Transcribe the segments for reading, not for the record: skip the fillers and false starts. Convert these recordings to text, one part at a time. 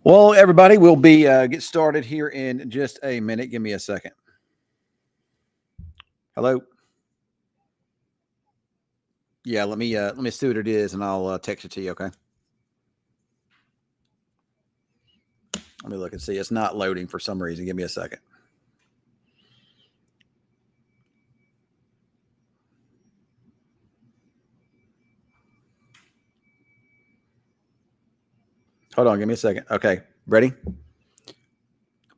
Well, everybody, we'll be get started here in just a minute. Give me a second. Hello. Yeah, let me see what it is, and I'll text it to you. Okay. Let me look and see. It's not loading for some reason. Give me a second. Hold on. Give me a second. Okay. Ready?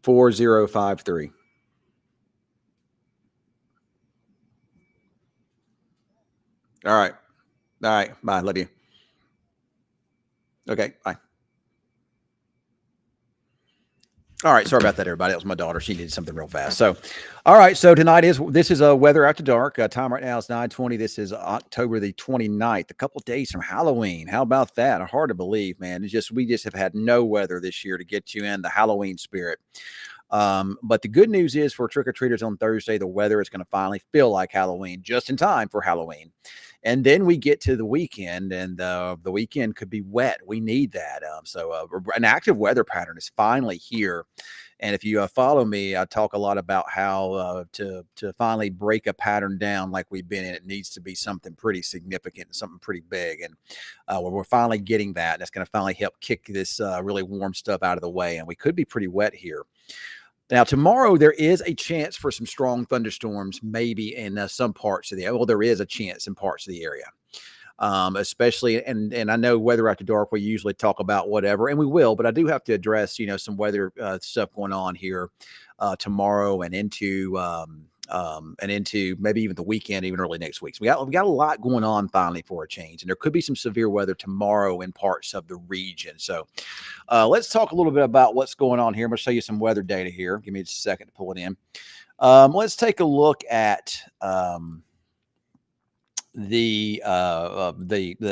4053. All right. All right. Bye. Love you. Okay. Bye. All right, sorry about that, everybody. That was my daughter. She needed something real fast. So, all right. So this is a weather after dark. Time right now is 9:20. This is October the 29th. A couple days from Halloween. How about that? Hard to believe, man. We just have had no weather this year to get you in the Halloween spirit. But the good news is for trick or treaters on Thursday, the weather is going to finally feel like Halloween, just in time for Halloween. And then we get to the weekend, and the weekend could be wet. We need that. An active weather pattern is finally here. And if you follow me, I talk a lot about how to finally break a pattern down like we've been in. It needs to be something pretty significant, something pretty big, and we're finally getting that. That's going to finally help kick this really warm stuff out of the way, and we could be pretty wet here. Now, tomorrow there is a chance for some strong thunderstorms, maybe in some parts of the. Well, there is a chance in parts of the area, especially and I know weather after dark. We usually talk about whatever, and we will, but I do have to address some weather stuff going on here tomorrow and into maybe even the weekend, even early next week. So we got a lot going on finally for a change, and there could be some severe weather tomorrow in parts of the region. So let's talk a little bit about what's going on here. I'm going to show you some weather data here. Give me just a second to pull it in. Let's take a look at the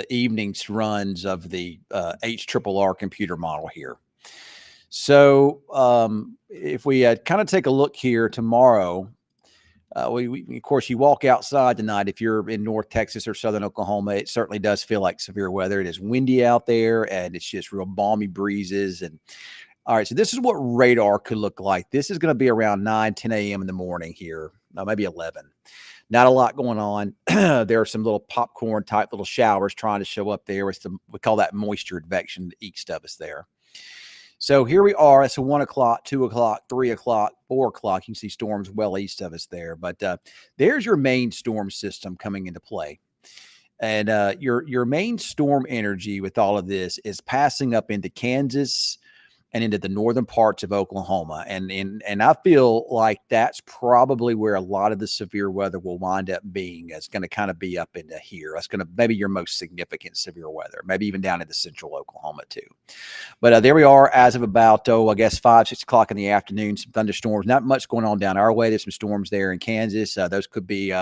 evenings runs of the HRRR computer model here. So if we kind of take a look here tomorrow, of course, you walk outside tonight. If you're in North Texas or Southern Oklahoma, it certainly does feel like severe weather. It is windy out there, and it's just real balmy breezes. And all right, so this is what radar could look like. This is going to be around 9, 10 a.m. in the morning here, maybe 11. Not a lot going on. There are some little popcorn type little showers trying to show up there with we call that moisture advection east of us there. So here we are. It's 1 o'clock, 2 o'clock, 3 o'clock, 4 o'clock. You can see storms well east of us there. But there's your main storm system coming into play. And your main storm energy with all of this is passing up into Kansas and into the northern parts of Oklahoma. And I feel like that's probably where a lot of the severe weather will wind up being. It's going to kind of be up into here. That's going to maybe your most significant severe weather, maybe even down into central Oklahoma too. But there we are as of about, I guess 5, 6 o'clock in the afternoon, some thunderstorms, not much going on down our way. There's some storms there in Kansas. Those could be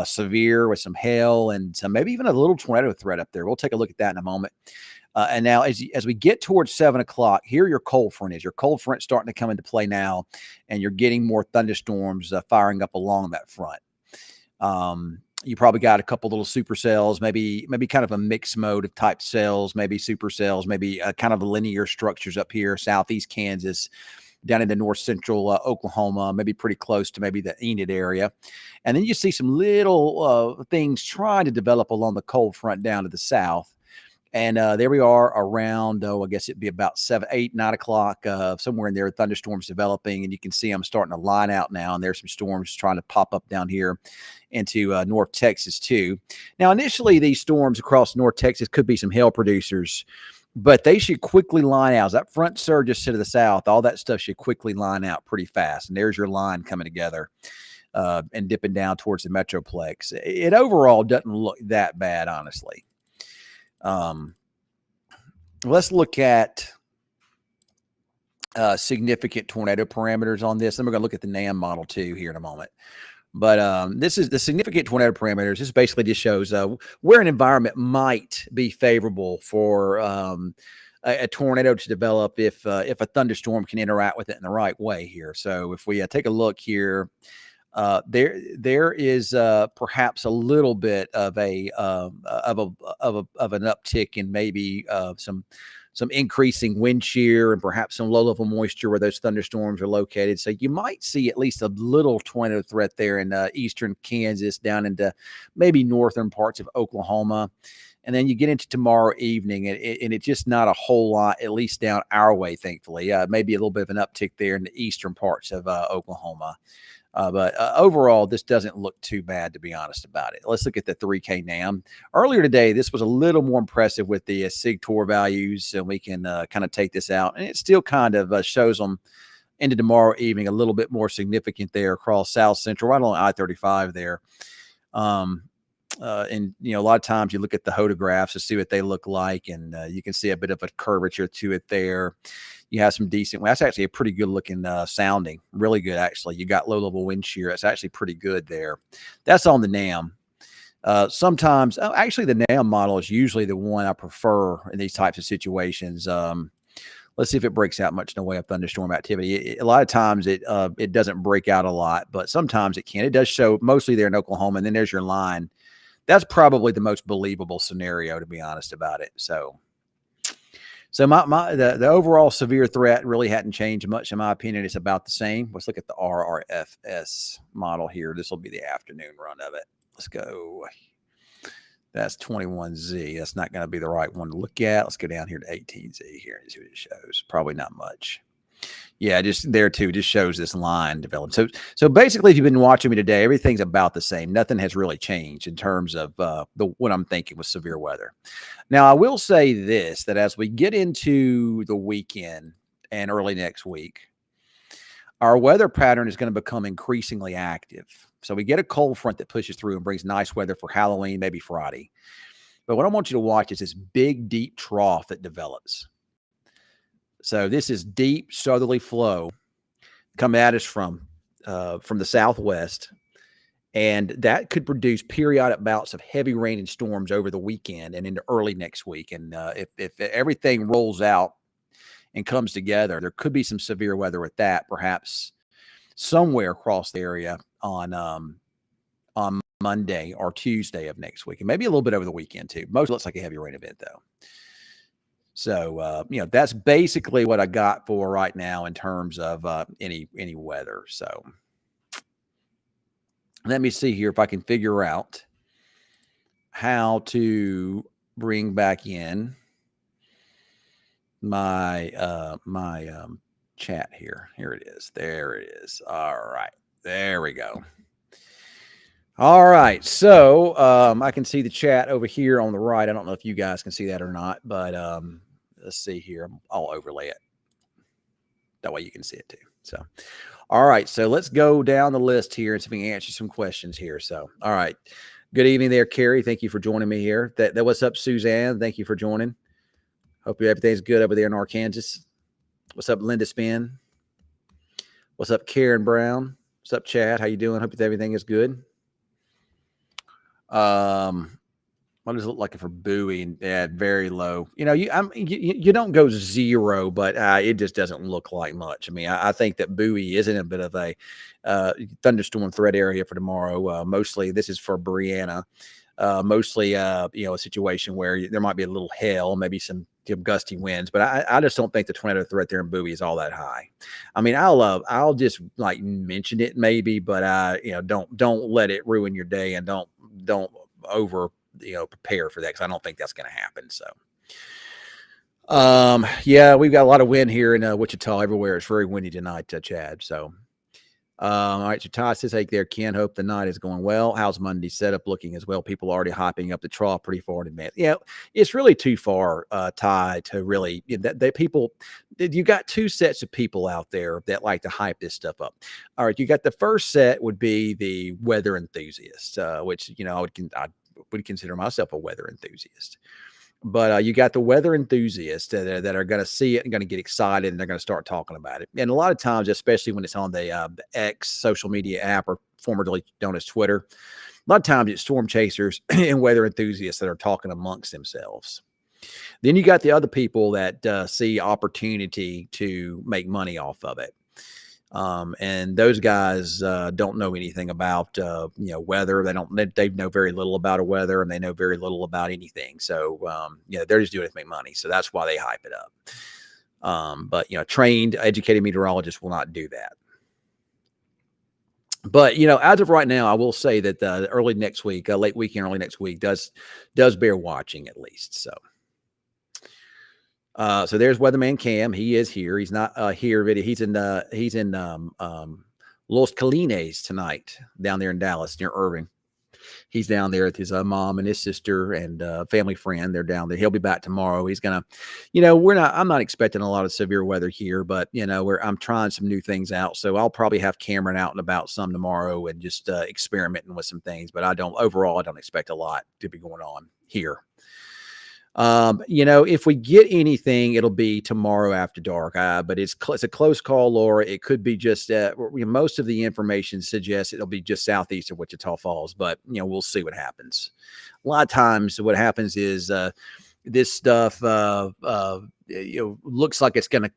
severe with some hail and some, maybe even a little tornado threat up there. We'll take a look at that in a moment. And now as we get towards 7 o'clock, here your cold front is. Your cold front starting to come into play now, and you're getting more thunderstorms firing up along that front. You probably got a couple little supercells, maybe kind of a mixed mode of type cells, maybe supercells, maybe kind of linear structures up here, southeast Kansas, down into north central Oklahoma, maybe pretty close to maybe the Enid area. And then you see some little things trying to develop along the cold front down to the south. And there we are around, I guess it'd be about 7, 8, 9 o'clock, somewhere in there, thunderstorms developing. And you can see I'm starting to line out now. And there's some storms trying to pop up down here into North Texas too. Now, initially, these storms across North Texas could be some hail producers, but they should quickly line out. As that front surge just to the south, all that stuff should quickly line out pretty fast. And there's your line coming together and dipping down towards the Metroplex. It overall doesn't look that bad, honestly. Let's look at significant tornado parameters on this. Then we're going to look at the NAM model too here in a moment. But this is the significant tornado parameters. This basically just shows where an environment might be favorable for a tornado to develop if a thunderstorm can interact with it in the right way here. So if we take a look here, there is perhaps a little bit of an uptick in maybe some some increasing wind shear and perhaps some low level moisture where those thunderstorms are located. So you might see at least a little tornado threat there in eastern Kansas down into maybe northern parts of Oklahoma. And then you get into tomorrow evening, and it's just not a whole lot, at least down our way, thankfully. Maybe a little bit of an uptick there in the eastern parts of Oklahoma. But overall, this doesn't look too bad, to be honest about it. Let's look at the 3K NAM. Earlier today, this was a little more impressive with the SIG-TOR values, and we can kind of take this out. And it still kind of shows them into tomorrow evening a little bit more significant there across South Central, right along I-35 there. And, you know, a lot of times you look at the photographs to see what they look like, and you can see a bit of a curvature to it there. You have some decent, well, that's actually a pretty good looking sounding, really good, actually. You got low level wind shear. It's actually pretty good there. That's on the NAM. Sometimes, actually, the NAM model is usually the one I prefer in these types of situations. Let's see if it breaks out much in the way of thunderstorm activity. A lot of times it doesn't break out a lot, but sometimes it can. It does show mostly there in Oklahoma, and then there's your line. That's probably the most believable scenario, to be honest about it. So the overall severe threat really hadn't changed much, in my opinion. It's about the same. Let's look at the RRFS model here. This will be the afternoon run of it. Let's go. That's 21Z. That's not going to be the right one to look at. Let's go down here to 18Z here and see what it shows. Probably not much. Yeah, just there too, just shows this line developed. So basically, if you've been watching me today, everything's about the same. Nothing has really changed in terms of what I'm thinking with severe weather. Now, I will say this, that as we get into the weekend and early next week, our weather pattern is going to become increasingly active. So we get a cold front that pushes through and brings nice weather for Halloween, maybe Friday. But what I want you to watch is this big, deep trough that develops. So this is deep southerly flow coming at us from the southwest, and that could produce periodic bouts of heavy rain and storms over the weekend and into early next week. And if everything rolls out and comes together, there could be some severe weather with that, perhaps somewhere across the area on Monday or Tuesday of next week, and maybe a little bit over the weekend too. Most looks like a heavy rain event though. So, you know, that's basically what I got for right now in terms of any weather. So let me see here if I can figure out how to bring back in my chat here. Here it is. There it is. All right. There we go. All right. So I can see the chat over here on the right. I don't know if you guys can see that or not, but let's see here. I'll overlay it. That way you can see it too. So, all right. So let's go down the list here and see if we can answer some questions here. So, all right. Good evening there, Carrie. Thank you for joining me here. What's up, Suzanne? Thank you for joining. Hope everything's good over there in Arkansas. What's up, Linda Spin? What's up, Karen Brown? What's up, Chad? How you doing? Hope everything is good. What does it look like for Bowie? And yeah, very low. You know, you don't go zero, but it just doesn't look like much. I mean, I think that Bowie is in a bit of a thunderstorm threat area for tomorrow. Mostly, this is for Brianna. Mostly, you know, a situation where there might be a little hail, maybe some gusty winds, but I just don't think the tornado threat there in Bowie is all that high. I mean, I'll just like mention it maybe, but you know, don't let it ruin your day, and don't over, you know, prepare for that, because I don't think that's going to happen. So yeah, we've got a lot of wind here in Wichita. Everywhere it's very windy tonight, Chad. So all right, so Todd says, hey there, Ken, hope the night is going well. How's Monday's setup looking as well? People already hopping up the trough pretty far in advance. Yeah, it's really too far, Ty, to really, you got two sets of people out there that like to hype this stuff up. All right, you got the first set would be the weather enthusiasts, which, you know, I would consider myself a weather enthusiast. But you got the weather enthusiasts that are going to see it and going to get excited, and they're going to start talking about it. And a lot of times, especially when it's on the X social media app, or formerly known as Twitter, a lot of times it's storm chasers and weather enthusiasts that are talking amongst themselves. Then you got the other people that see opportunity to make money off of it. And those guys don't know anything about weather. They know very little about weather, and they know very little about anything. So they're just doing it to make money. So that's why they hype it up. But trained, educated meteorologists will not do that. But as of right now, I will say that early next week, late weekend, early next week does bear watching at least. So there's Weatherman Cam. He is here. He's not here, but he's in Los Calines tonight down there in Dallas near Irving. He's down there with his mom and his sister and family friend. They're down there. He'll be back tomorrow. He's gonna, I'm not expecting a lot of severe weather here, but I'm trying some new things out. So I'll probably have Cameron out and about some tomorrow and just experimenting with some things. But I don't expect a lot to be going on here. If we get anything, it'll be tomorrow after dark. But it's a close call, Laura. It could be just most of the information suggests it'll be just southeast of Wichita Falls, but we'll see what happens. A lot of times, what happens is this stuff looks like it's gonna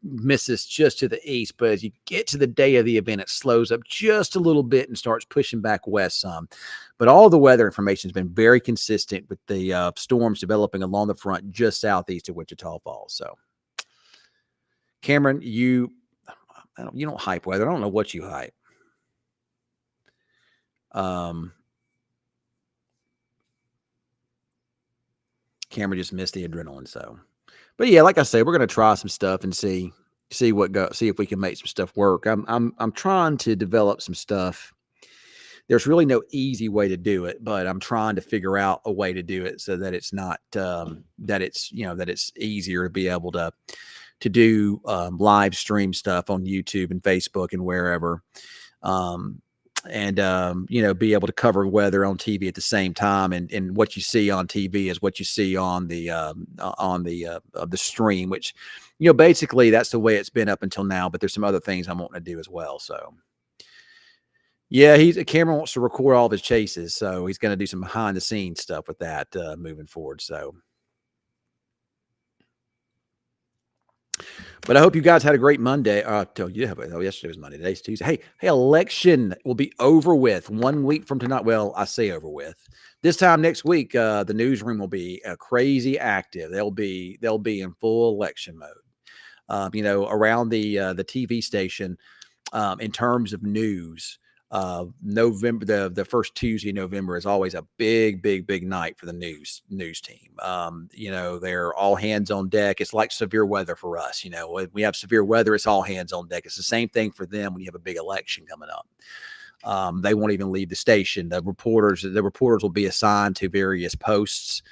miss us just to the east, but as you get to the day of the event, it slows up just a little bit and starts pushing back west some. But all the weather information has been very consistent with the storms developing along the front just southeast of Wichita Falls. So, Cameron, you don't hype weather. I don't know what you hype. Cameron just missed the adrenaline. So, but yeah, like I say, we're gonna try some stuff and see if we can make some stuff work. I'm trying to develop some stuff. There's really no easy way to do it, but I'm trying to figure out a way to do it so that it's not that it's easier to be able to do live stream stuff on YouTube and Facebook and wherever, and be able to cover weather on TV at the same time. And what you see on TV is what you see on the stream, which basically that's the way it's been up until now. But there's some other things I'm wanting to do as well. So. Yeah, Cameron wants to record all of his chases, so he's going to do some behind the scenes stuff with that moving forward. So, but I hope you guys had a great Monday. Yesterday was Monday. Today's Tuesday. Hey, election will be over with 1 week from tonight. Well, I say over with. This time next week, the newsroom will be crazy active. They'll be in full election mode. Around the TV station, in terms of news. November, the first Tuesday in November is always a big night for the news team. They're all hands on deck. It's like severe weather for us. We have severe weather. It's all hands on deck. It's the same thing for them when you have a big election coming up. They won't even leave the station. The reporters will be assigned to various posts.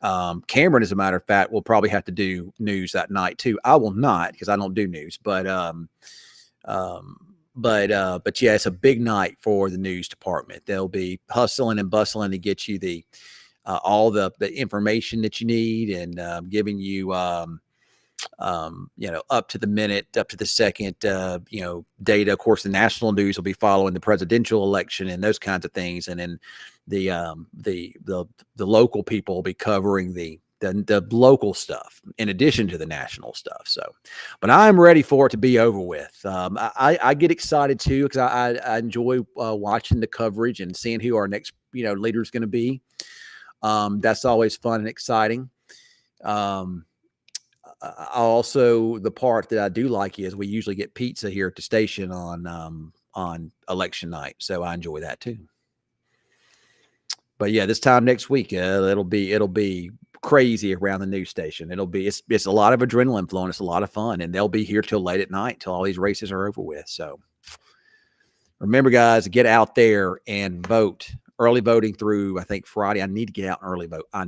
Cameron, as a matter of fact, will probably have to do news that night too. I will not, because I don't do news, but yeah, it's a big night for the news department. They'll be hustling and bustling to get you all the information that you need and giving you up to the minute, up to the second data. Of course, the national news will be following the presidential election and those kinds of things, and then the local people will be covering the local stuff in addition to the national stuff. So, but I'm ready for it to be over with. I get excited too, because I enjoy watching the coverage and seeing who our next leader is going to be. That's always fun and exciting. Also, the part that I do like is we usually get pizza here at the station on election night, so I enjoy that too. But yeah, this time next week, it'll be crazy around the news station. It's a lot of adrenaline flowing. It's a lot of fun, and they'll be here till late at night till all these races are over with. So remember, guys, get out there and vote. Early voting through, I think, Friday. I need to get out and early vote. I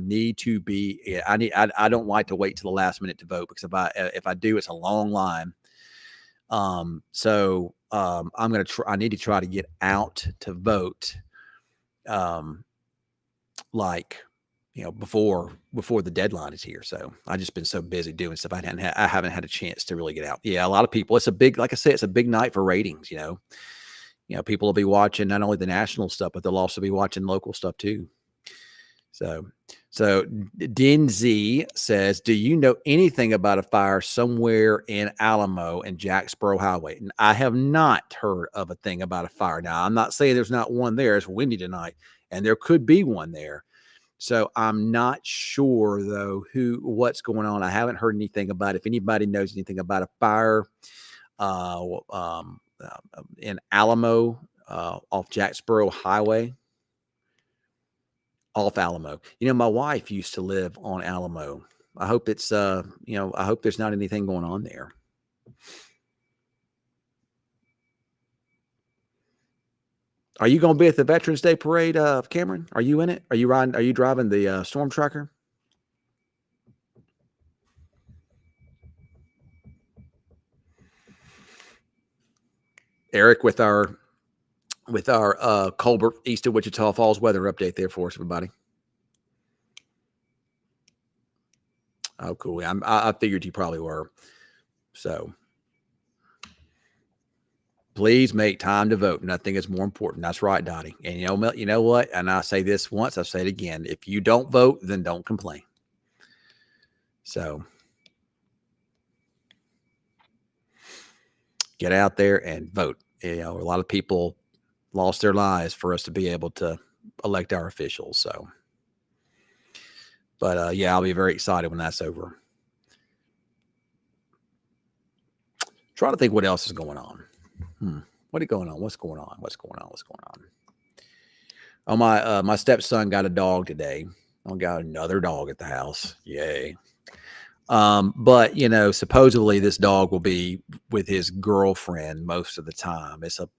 don't like to wait till the last minute to vote, because if I do, it's a long line. So I need to try to get out to vote. Before the deadline is here. So I just been so busy doing stuff. I haven't had a chance to really get out. Yeah. A lot of people, like I said, it's a big night for ratings, people will be watching not only the national stuff, but they'll also be watching local stuff too. So, So Dinzy says, "Do you know anything about a fire somewhere in Alamo and Jacksboro Highway?" And I have not heard of a thing about a fire. Now, I'm not saying there's not one there. It's windy tonight, and there could be one there. So I'm not sure though what's going on. I haven't heard anything about it. If anybody knows anything about a fire in Alamo off Jacksboro Highway, off Alamo. My wife used to live on Alamo. I hope it's I hope there's not anything going on there. Are you going to be at the Veterans Day parade, Cameron? Are you in it? Are you driving the storm tracker? Eric with our Colbert East of Wichita Falls weather update there for us, everybody. Oh, cool. I figured you probably were. So please make time to vote. Nothing is more important. That's right, Dottie. And you know what? And I say this once, I say it again. If you don't vote, then don't complain. So get out there and vote. A lot of people lost their lives for us to be able to elect our officials. So, but yeah, I'll be very excited when that's over. Trying to think what else is going on. What is going on? What's going on? Oh, my stepson got a dog today. I got another dog at the house. Yay. But supposedly this dog will be with his girlfriend most of the time. She's a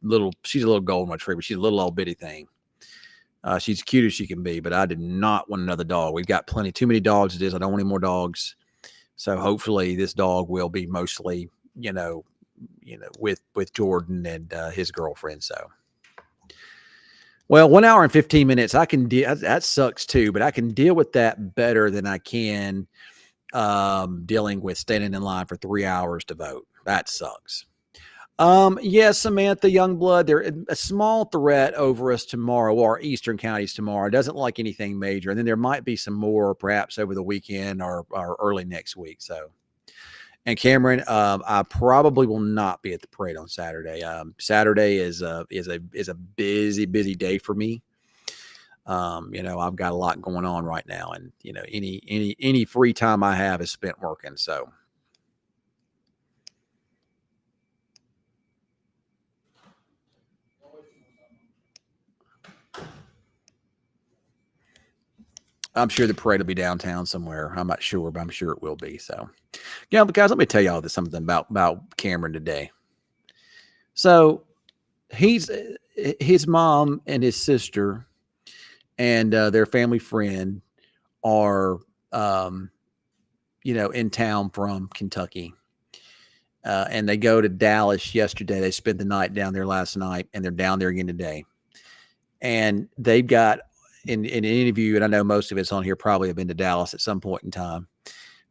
little golden retriever. She's a little old bitty thing. She's cute as she can be, but I did not want another dog. We've got too many dogs as it is. I don't want any more dogs. So hopefully this dog will be mostly, with Jordan and his girlfriend. So, well, 1 hour and 15 minutes, I can deal. That sucks too, but I can deal with that better than I can dealing with standing in line for 3 hours to vote. That sucks. Yes, Samantha Youngblood, they're a small threat over us tomorrow, or eastern counties tomorrow. Doesn't like anything major. And then there might be some more perhaps over the weekend or early next week. So, and Cameron, I probably will not be at the parade on Saturday. Saturday is a busy day for me. I've got a lot going on right now, and any free time I have is spent working. So I'm sure the parade will be downtown somewhere. I'm not sure, but I'm sure it will be. So, guys, let me tell y'all something about Cameron today. So his mom and his sister and their family friend are, in town from Kentucky. And they go to Dallas yesterday. They spent the night down there last night, and they're down there again today. And they've got in an interview, and I know most of it's on here probably have been to Dallas at some point in time,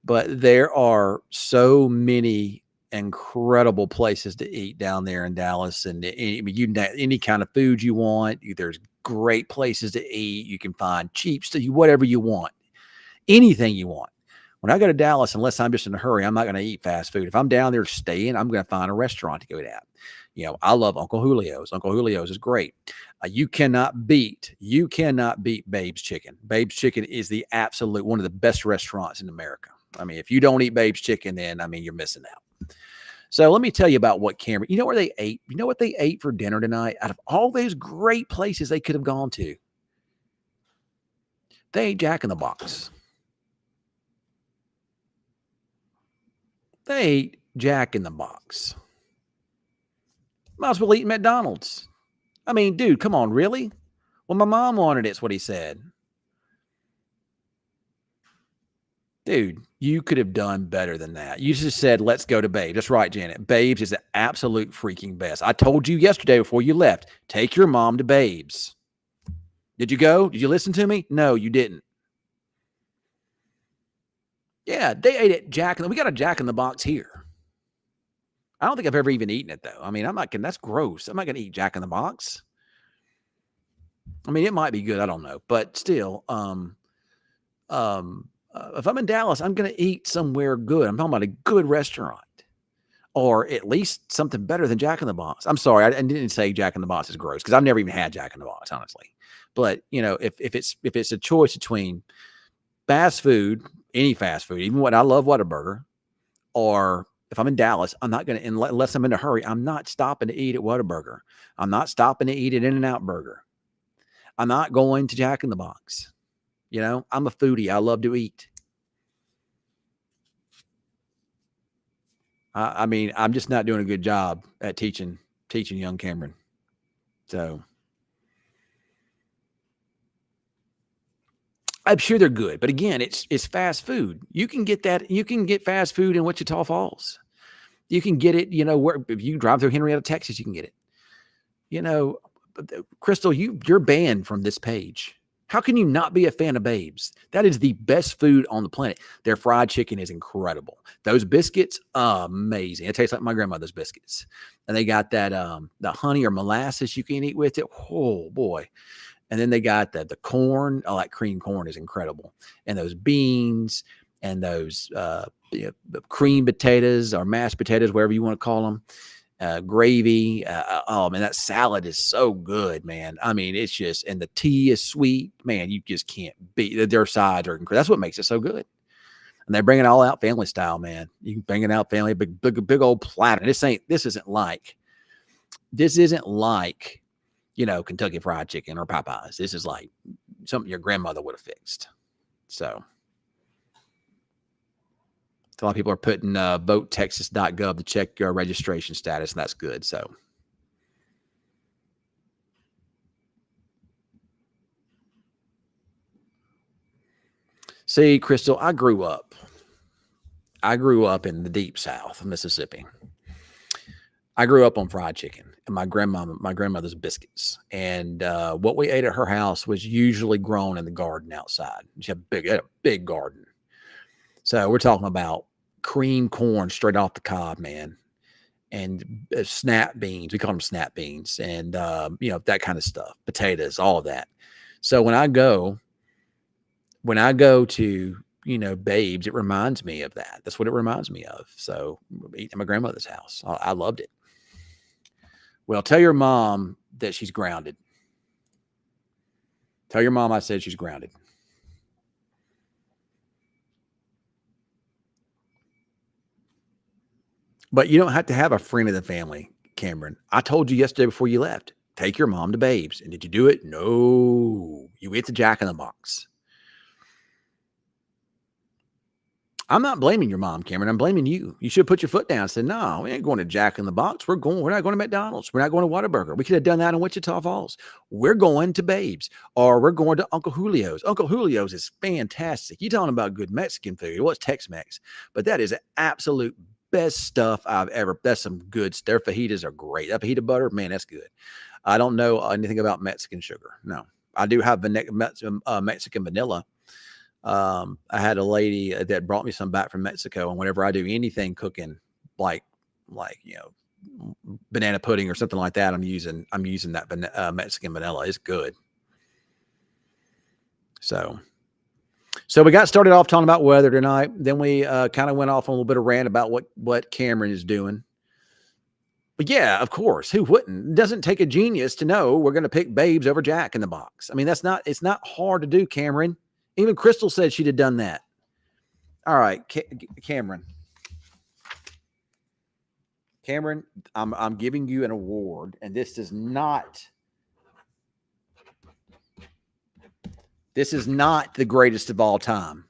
but there are so many incredible places to eat down there in Dallas, and any kind of food you want. There's great places to eat. You can find cheap stuff, whatever you want, anything you want. When I go to Dallas, unless I'm just in a hurry, I'm not going to eat fast food. If I'm down there staying, I'm going to find a restaurant to go to. I love Uncle Julio's. Uncle Julio's is great. You cannot beat Babe's Chicken. Babe's Chicken is the absolute one of the best restaurants in America. I mean, if you don't eat Babe's Chicken, then you're missing out. So let me tell you about what Cameron. You know where they ate? You know what they ate for dinner tonight? Out of all those great places they could have gone to, they ate Jack in the Box. They ate Jack in the Box. Might as well eat McDonald's. I mean, dude, come on, really? Well, my mom wanted it's what he said. Dude, you could have done better than that. You just said, let's go to Babe. That's right, Janet. Babe's is the absolute freaking best. I told you yesterday before you left, take your mom to Babe's. Did you go? Did you listen to me? No, you didn't. Yeah, they ate at Jack. We got a Jack in the Box here. I don't think I've ever even eaten it, though. I mean, that's gross. I'm not going to eat Jack in the Box. I mean, it might be good. I don't know. But still, If I'm in Dallas, I'm going to eat somewhere good. I'm talking about a good restaurant, or at least something better than Jack in the Box. I'm sorry, I didn't say Jack in the Box is gross because I've never even had Jack in the Box, honestly. But if it's a choice between fast food, any fast food, even what I love Whataburger, or if I'm in Dallas, I'm not going to, unless I'm in a hurry, I'm not stopping to eat at Whataburger. I'm not stopping to eat at In-N-Out Burger. I'm not going to Jack in the Box. I'm a foodie. I love to eat. I mean, I'm just not doing a good job at teaching young Cameron. So I'm sure they're good, but again, it's fast food. You can get that. You can get fast food in Wichita Falls. You can get it. Where if you drive through Henrietta, Texas, you can get it. Crystal, you're banned from this page. How can you not be a fan of Babes? That is the best food on the planet. Their fried chicken is incredible. Those biscuits, amazing. It tastes like my grandmother's biscuits. And they got that the honey or molasses you can eat with it. Oh boy. And then they got the corn. Oh, that cream corn is incredible. And those beans and those the cream potatoes or mashed potatoes, whatever you want to call them. Gravy. Oh man, that salad is so good, man. I mean, it's just, and the tea is sweet, man. You just can't beat their sides are incredible. That's what makes it so good. And they bring it all out family style, man. You can bring it out family, big old platter. This isn't like Kentucky Fried Chicken or Popeyes. This is like something your grandmother would have fixed. So. A lot of people are putting votetexas.gov to check your registration status, and that's good. So, see, Crystal, I grew up in the deep South of Mississippi. I grew up on fried chicken and my grandmother's biscuits. And what we ate at her house was usually grown in the garden outside. She had a big garden. So we're talking about cream corn straight off the cob, man. And snap beans, we call them snap beans, and that kind of stuff, potatoes, all of that. So when I go to Babes, it reminds me of that. That's what it reminds me of. So eating at my grandmother's house, I loved it. Well, tell your mom that she's grounded. Tell your mom I said she's grounded. But you don't have to have a friend of the family, Cameron. I told you yesterday before you left, take your mom to Babes. And did you do it? No. You went to Jack in the Box. I'm not blaming your mom, Cameron. I'm blaming you. You should have put your foot down and said, no, we ain't going to Jack in the Box. We're not going to McDonald's. We're not going to Whataburger. We could have done that in Wichita Falls. We're going to Babes, or we're going to Uncle Julio's. Uncle Julio's is fantastic. You're talking about good Mexican food. Well, it's Tex-Mex, but that is absolute best stuff I've ever. That's some good stuff. Their fajitas are great. That fajita butter, man, that's good. I don't know anything about Mexican sugar. No, I do have Mexican vanilla. I had a lady that brought me some back from Mexico, and whenever I do anything cooking, like banana pudding or something like that, I'm using that Mexican vanilla. It's good. So we got started off talking about weather tonight. Then we kind of went off on a little bit of rant about what Cameron is doing. But yeah, of course, who wouldn't? It doesn't take a genius to know we're going to pick Babes over Jack in the Box. I mean, it's not hard to do, Cameron. Even Crystal said she'd have done that. All right, Cameron. Cameron, I'm giving you an award, and this is not the greatest of all time.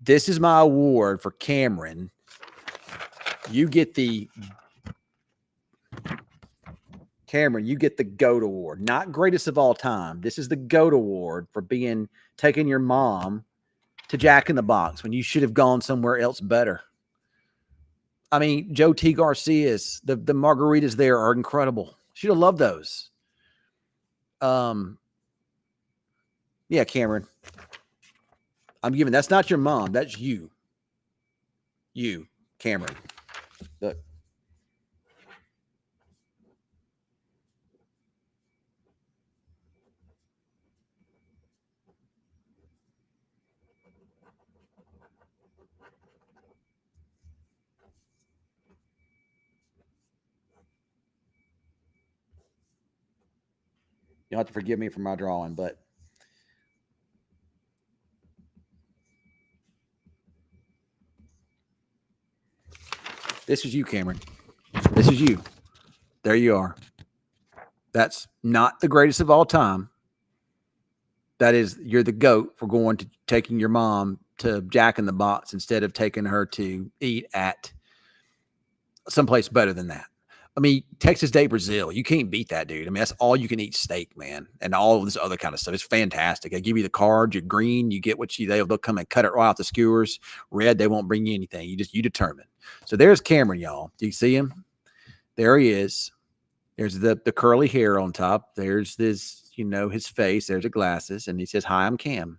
This is my award for Cameron. You get the GOAT award, not greatest of all time. This is the GOAT award for taking your mom to Jack in the Box when you should have gone somewhere else better. I mean, Joe T. Garcia's, the margaritas there are incredible. She'd have loved those. Yeah, Cameron. That's not your mom. That's you. You, Cameron. Look. You'll have to forgive me for my drawing, but this is you, Cameron. This is you. There you are. That's not the greatest of all time. That is, you're the GOAT for going to taking your mom to Jack in the Box instead of taking her to eat at someplace better than that. I mean, Texas Day Brazil, you can't beat that, dude. I mean, that's all you can eat steak, man, and all of this other kind of stuff. It's fantastic. They give you the card, you're green, you get what they'll come and cut it right off the skewers. Red, they won't bring you anything. You determine. So there's Cameron, y'all. Do you see him? There he is. There's the curly hair on top. There's this, his face. There's the glasses, and he says, "Hi, I'm Cam."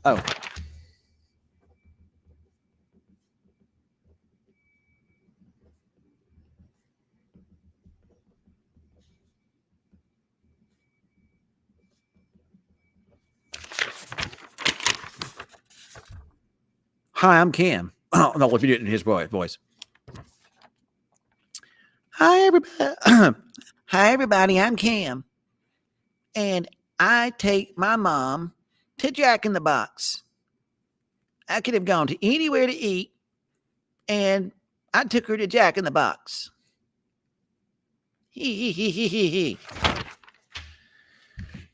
Oh. Hi, I'm Cam. Oh, no, if you do it in his voice. Hi, everybody. Hi, everybody. I'm Cam. And I take my mom to Jack in the Box. I could have gone to anywhere to eat, and I took her to Jack in the Box.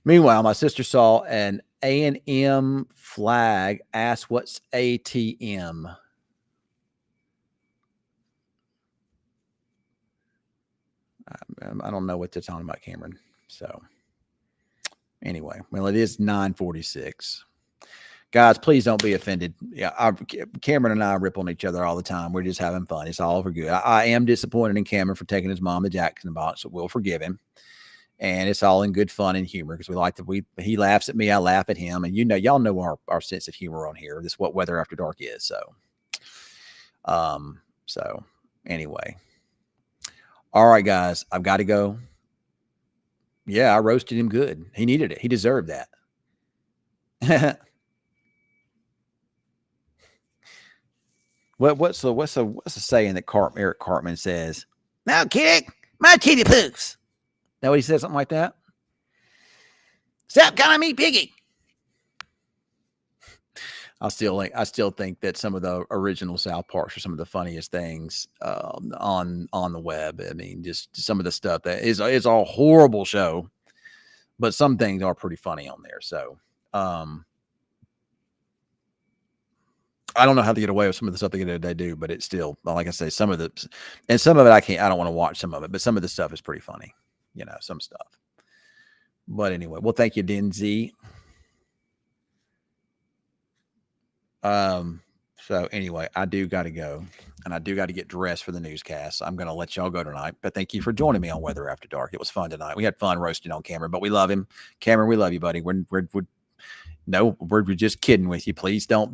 Meanwhile, my sister saw an A&M flag. Asked, "What's ATM?" I don't know what they're talking about, Cameron. So anyway, well, it is 9:46. Guys, please don't be offended. Yeah, Cameron and I rip on each other all the time. We're just having fun. It's all for good. I am disappointed in Cameron for taking his mom to Jack in the Box, so we'll forgive him. And it's all in good fun and humor because he laughs at me, I laugh at him. And y'all know our sense of humor on here. This is what Weather After Dark is. So anyway. All right, guys, I've got to go. Yeah, I roasted him good. He needed it. He deserved that. What's the saying that Eric Cartman says? "Now, kid, my titty poofs." That what he said, something like that? "Stop calling me piggy." I still think that some of the original South Parks are some of the funniest things on the web. I mean, just some of the stuff that is a horrible show, but some things are pretty funny on there. So I don't know how to get away with some of the stuff they do, but it's still, like I say, some of it I don't want to watch some of it, but some of the stuff is pretty funny, some stuff. But anyway, well, thank you, Denzi. So anyway, I do got to go, and I do got to get dressed for the newscast. I'm going to let y'all go tonight, but thank you for joining me on Weather After Dark. It was fun tonight. We had fun roasting on Cameron, but we love him. Cameron, we love you, buddy. We're just kidding with you. Please don't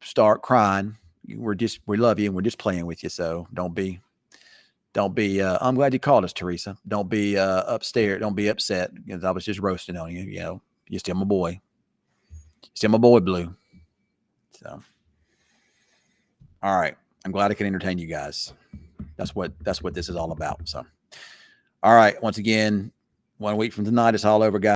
start crying. We love you, and we're just playing with you. So don't be I'm glad you called us, Teresa. Don't be upstairs. Don't be upset because I was just roasting on you. You're still my boy. Still my boy, Blue. So, all right. I'm glad I can entertain you guys. That's what this is all about. So, all right. Once again, 1 week from tonight, it's all over, guys.